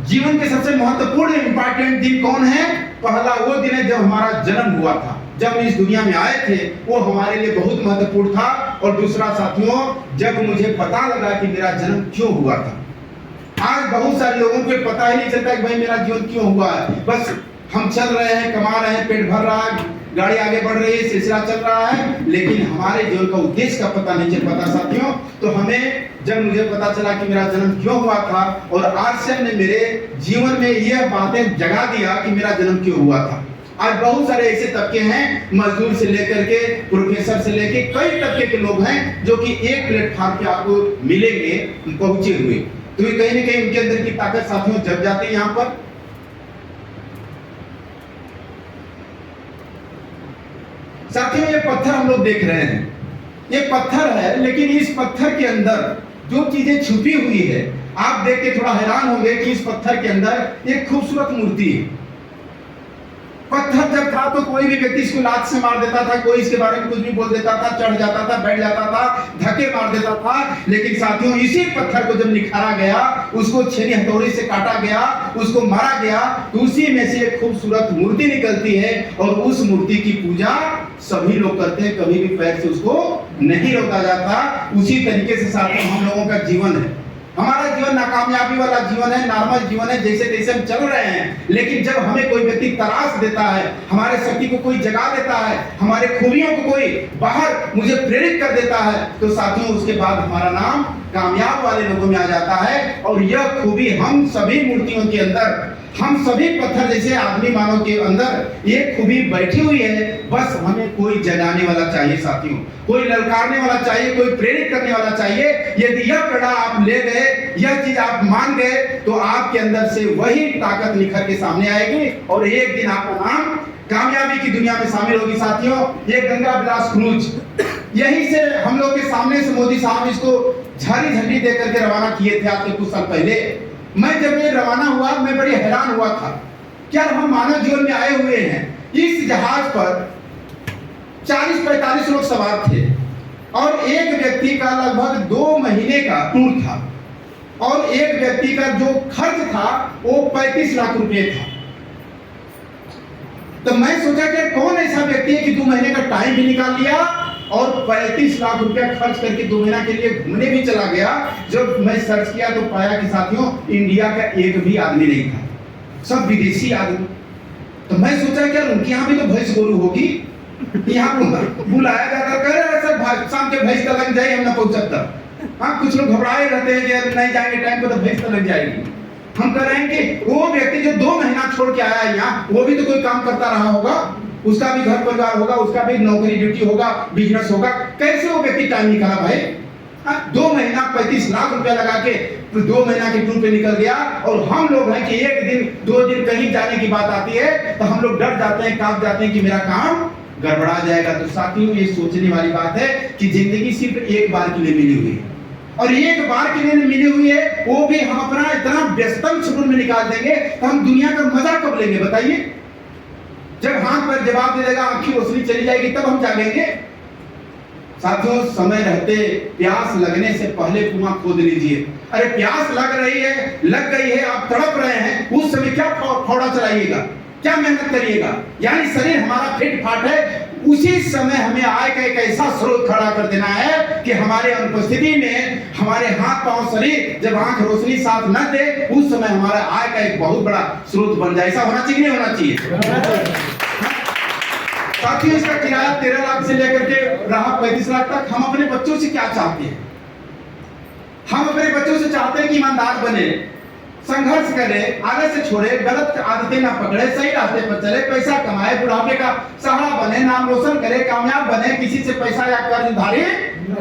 जीवन के सबसे महत्वपूर्ण इंपॉर्टेंट दिन कौन है? पहला वो दिन है जब हमारा जन्म हुआ था, जब हम इस दुनिया में आए थे, वो हमारे लिए बहुत महत्वपूर्ण था। और दूसरा साथियों, जब मुझे पता लगा कि मेरा जन्म क्यों हुआ था। आज बहुत सारे लोगों को पता ही नहीं चलता कि भाई मेरा जीवन क्यों हुआ है। बस हम चल रहे हैं, कमा रहे हैं, पेट भर रहा है, गाड़ी आगे बढ़ रही है, सिलसिला चल रहा है, लेकिन हमारे जीवन का उद्देश्य का पता नहीं चल पाता साथियों। तो हमें जब मुझे पता चला कि मेरा जन्म क्यों हुआ था और आश्चर्य ने मेरे जीवन में यह बातें जगा दिया कि मेरा जन्म क्यों हुआ था। आज बहुत सारे ऐसे तबके हैं, मजदूर से लेकर के प्रोफेसर से लेके कई तबके के लोग हैं जो कि एक प्लेटफॉर्म पे आपको मिलेंगे पहुंचे हुए। तो ये कहीं ना कहीं उनके अंदर की ताकत साथियों जग जाती है। यहाँ पर साथियों ये पत्थर हम लोग देख रहे हैं, ये पत्थर है, लेकिन इस पत्थर के अंदर जो चीजें छुपी हुई है आप देख के थोड़ा हैरान होंगे कि इस पत्थर के अंदर एक खूबसूरत मूर्ति है। पत्थर जब था तो कोई भी व्यक्ति इसको लात से मार देता था, कोई इसके बारे में कुछ भी बोल देता था, चढ़ जाता था, बैठ जाता था, धक्के मार देता था। लेकिन साथियों इसी पत्थर को जब निखारा गया, उसको छेनी हथौड़ी से काटा गया, उसको मारा गया, तो उसी में से एक खूबसूरत मूर्ति निकलती है और उस मूर्ति की पूजा सभी लोग करते हैं, कभी भी पैर से उसको नहीं रोका जाता। उसी तरीके से साथियों हम लोगों का जीवन है, हमारा जीवन नाकामयाबी वाला जीवन है, नॉर्मल जीवन है, जैसे तैसे हम चल रहे हैं। लेकिन जब हमें कोई व्यक्ति तराश देता है, हमारे शक्ति को कोई जगा देता है, हमारे खूबियों को कोई बाहर मुझे प्रेरित कर देता है, तो साथियों उसके बाद हमारा नाम कामयाब वाले लोगों में आ जाता है। और यह खूबी हम सभी मूर्तियों के अंदर, हम सभी पत्थर जैसे आदमी मानव के अंदर ये खूबी बैठी हुई है। बस हमें कोई जगाने वाला चाहिए साथियों, कोई ललकारने वाला चाहिए, कोई प्रेरित करने वाला चाहिए। यदि यह प्रेरणा आप ले गए, यह चीज आप मान गए, तो आपके अंदर से वही ताकत निखर के सामने आएगी और एक दिन आपका नाम कामयाबी की दुनिया में शामिल होगी साथियों। ये गंगा विलास क्रूज, यहीं से हम लोग के सामने से मोदी साहब इसको झरी झंडी दे करके रवाना किए थे आज के कुछ साल पहले। मैं जब ये रवाना हुआ मैं बड़ी हैरान हुआ था, क्या हम मानव जीवन में आए हुए हैं। इस जहाज पर 40-45 लोग सवार थे और एक व्यक्ति का लगभग 2 महीने का टूर था और एक व्यक्ति का जो खर्च था वो 35 लाख रुपए था। तो मैं सोचा कि कौन ऐसा व्यक्ति है कि 2 महीने का टाइम भी निकाल लिया और 35 लाख रुपया खर्च करके 2 महीना के लिए घूमने भी चला गया। जब मैं सर्च किया तो पाया कि साथियों इंडिया का एक भी आदमी नहीं था, सब विदेशी आदमी। तो मैं सोचा क्या उनके यहाँ भी तो भैंस गोरू होगी, यहाँ बुलाया जाता, कह रहे सर शाम के भैंस तक जाए हम ना पहुंच सकता। हाँ कुछ लोग घबराए रहते हैं कि नहीं जाएंगे टाइम पर तो भैंस तक जाएगी। हम कह रहे हैं कि वो व्यक्ति जो 2 महीना छोड़ के आया यहाँ, वो भी तो कोई काम करता रहा होगा, उसका भी घर परिवार होगा, उसका भी नौकरी ड्यूटी होगा, बिजनेस होगा, कैसे वो व्यक्ति टाइम निकाला भाई। 2 महीना 35 लाख रुपया लगा के 2 महीना के टूर पे निकल गया। और हम लोग हैं कि एक दिन 2 दिन कहीं जाने की बात आती है तो हम लोग डर जाते हैं, कांप जाते हैं कि मेरा काम गड़बड़ा जाएगा। तो साथियों ये सोचने वाली बात है कि जिंदगी सिर्फ एक बार के लिए मिली हुई है और एक बार के लिए मिली हुई है, वो भी हम अपना इतना व्यस्तम शेड्यूल में निकाल देंगे तो हम दुनिया का मजा कब लेंगे बताइए। जब हाथ पर जवाब दे देगा, आंखी रोशनी चली जाएगी, तब हम जागेंगे। साथियों समय रहते प्यास लगने से पहले कुआं खोद लीजिए। अरे प्यास लग रही है, लग गई है, आप तड़प रहे हैं, उस समय क्या फौड़ा चलाइएगा, क्या मेहनत करिएगा। यानी शरीर हमारा फिट फाट है, उसी समय हमें आय का एक ऐसा स्रोत खड़ा कर देना है कि हमारे अनुपस्थिति में हमारे हाथ पांव शरीर जब आंख रोशनी साथ न दे, उस समय हमारा आय का एक बहुत बड़ा स्रोत बन जाए। ऐसा होना चाहिए नहीं होना चाहिए साथियों। इसका किराया 13 लाख से लेकर के रहा 35 लाख तक। हम अपने बच्चों से क्या चाहते हैं? हम अपने बच्चों से चाहते हैं कि ईमानदार बने, संघर्ष करे, आगे से छोड़े, गलत आदतें ना पकड़े, सही रास्ते पर चले, पैसा कमाए, बुढ़ापे का सहारा बने, नाम रोशन करे, कामयाब बने, किसी से पैसा या कर्ज उधारी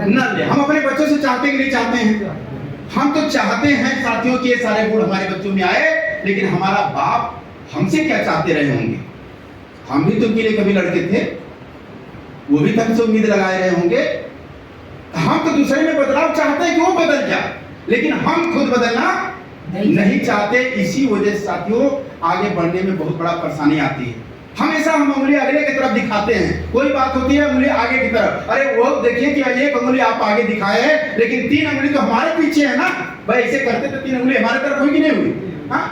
न ले। हम अपने बच्चों से चाहते कि नहीं चाहते हैं? हम तो चाहते हैं साथियों कि ये सारे गुण हमारे बच्चों में आए। लेकिन हमारा बाप हमसे क्या चाहते रहे होंगे? हम भी तो उनके लिए कभी लड़के थे, वो भी हमसे उम्मीद लगाए रहे होंगे। हम तो दूसरे में बदलाव चाहते हैं कि वो बदल जाए, लेकिन हम खुद बदलना नहीं चाहते। इसी वजह से साथियों आगे बढ़ने में बहुत बड़ा परेशानी आती है। हमेशा हम उंगली अगले की तरफ दिखाते हैं, कोई बात होती है उंगली आगे की तरफ। अरे वो देखिए कि एक उंगली आप आगे दिखाए हैं, लेकिन 3 उंगली तो हमारे पीछे है ना भाई। ऐसे करते तो 3 उंगली हमारे तरफ हुई कि नहीं हुई? हाँ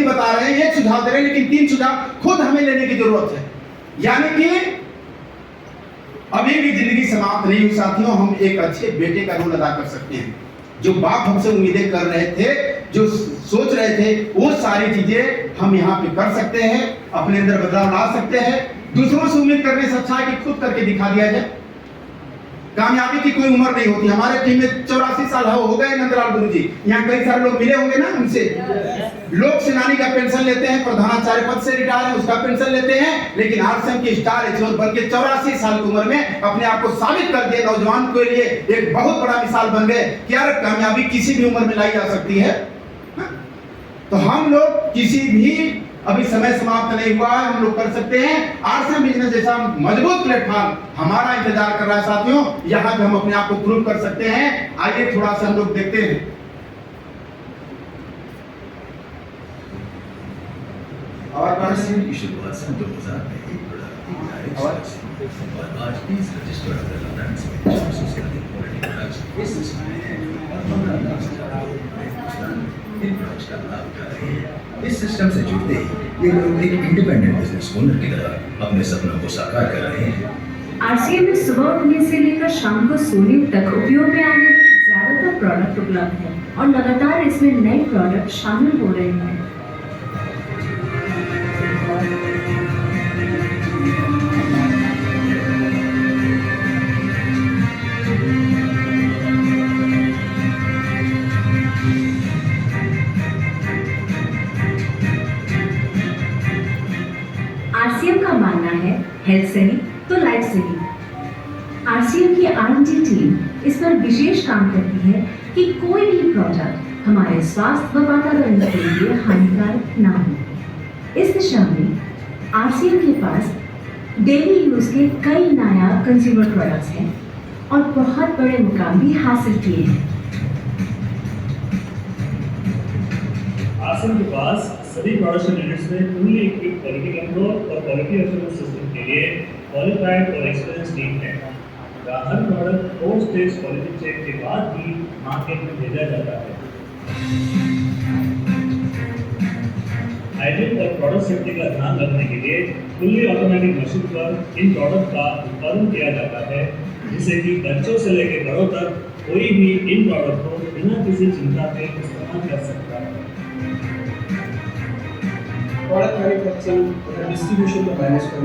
पद्धति बता रहे हैं, एक सुझाव दे रहे हैं, लेकिन 3 सुझाव खुद हमें लेने की जरूरत है। यानी कि अभी भी जिंदगी समाप्त नहीं हुई साथियों, हम एक अच्छे बेटे का रोल अदा कर सकते हैं। जो बाप हमसे उम्मीदें कर रहे थे, जो सोच रहे थे, वो सारी चीजें हम यहाँ पे कर सकते हैं, अपने अंदर बदलाव ला सकते हैं। दूसरों से उम्मीद करने से अच्छा है कि खुद करके दिखा दिया जाए। कामयाबी की कोई उम्र नहीं होती। हमारे टीम में 84 साल हो गए नंदलाल गुरु जी, यहाँ कई सारे लोग मिले होंगे ना उनसे। लोक सेनानी का पेंशन लेते हैं, प्रधानाचार्य पद से रिटायर है उसका पेंशन लेते हैं, लेकिन आरसीएम की स्टार एचओ बल्कि 84 साल की उम्र में अपने आप को साबित कर दिए। नौजवान के लिए एक बहुत बड़ा मिसाल बन गए कि यार कामयाबी किसी भी उम्र में लाई जा सकती है। तो हम लोग किसी भी, अभी समय समाप्त नहीं हुआ है, हम लोग कर सकते हैं। आरसीएम बिजनेस जैसा मजबूत प्लेटफॉर्म हमारा इंतजार कर रहा है साथियों, यहाँ पे हम अपने आप को प्रूव कर सकते हैं। आइए थोड़ा सा हम लोग देखते हैं। और आरसीएम की शुरुआत सन 2000 में एक बड़ा और आज 30 रजिस्टर्ड ब्रांड्स में 400 से अधिक क्वालिटी प्रोडक्ट्स इस सिस्टम में हैं और 15 लाख से ज्यादा लोग इन प्रोडक्ट्स का लाभ उठा रहे हैं। इस सिस्टम से जुड़ते ही ये लोग एक इंडिपेंडेंट बिजनेस ओनर की तरह अपने सपनों को साकार कर रहे हैं। आरसीएम में सुबह उठने से लेकर शाम को सोने तक उपयोग में आने वाले ज्यादातर प्रोडक्ट उपलब्ध हैं और लगातार इसमें नए प्रोडक्ट शामिल हो रहे हैं। आरसीएम का मानना है हेल्थ सही तो लाइफ सही। आरसीएम की R&D टीम इस पर विशेष काम करती है कि कोई भी प्रोडक्ट हमारे स्वास्थ्य व वातावरण के लिए हानिकारक ना हो। इस दिशा में आरसीएम के पास डेली यूज के कई नायाब कंज्यूमर प्रोडक्ट्स हैं और बहुत बड़े मुकाम भी हासिल किए हैं। आरसीएम के पास सभी प्रोडक्शन यूनिट्स में फुल्ली इक्विप्ड क्वालिटी कंट्रोल और क्वालिटी एश्योरेंस सिस्टम के लिए क्वालिफाइड और एक्सपीरियंस टीम है। हर product post stage quality check के बाद ही मार्केट में भेजा जाता है। हाइजीन और प्रोडक्ट सेफ्टी का ध्यान रखने के लिए फुल्ली ऑटोमेटिक मशीन पर इन प्रोडक्ट का उत्पादन किया जाता है, जिससे कि बच्चों से लेकर बड़ों तक कोई भी इन प्रोडक्ट को बिना किसी चिंता के इस्तेमाल कर सकता है। प्रोडक्ट मैन्युफैक्चरिंग और डिस्ट्रीब्यूशन को मैनेज करना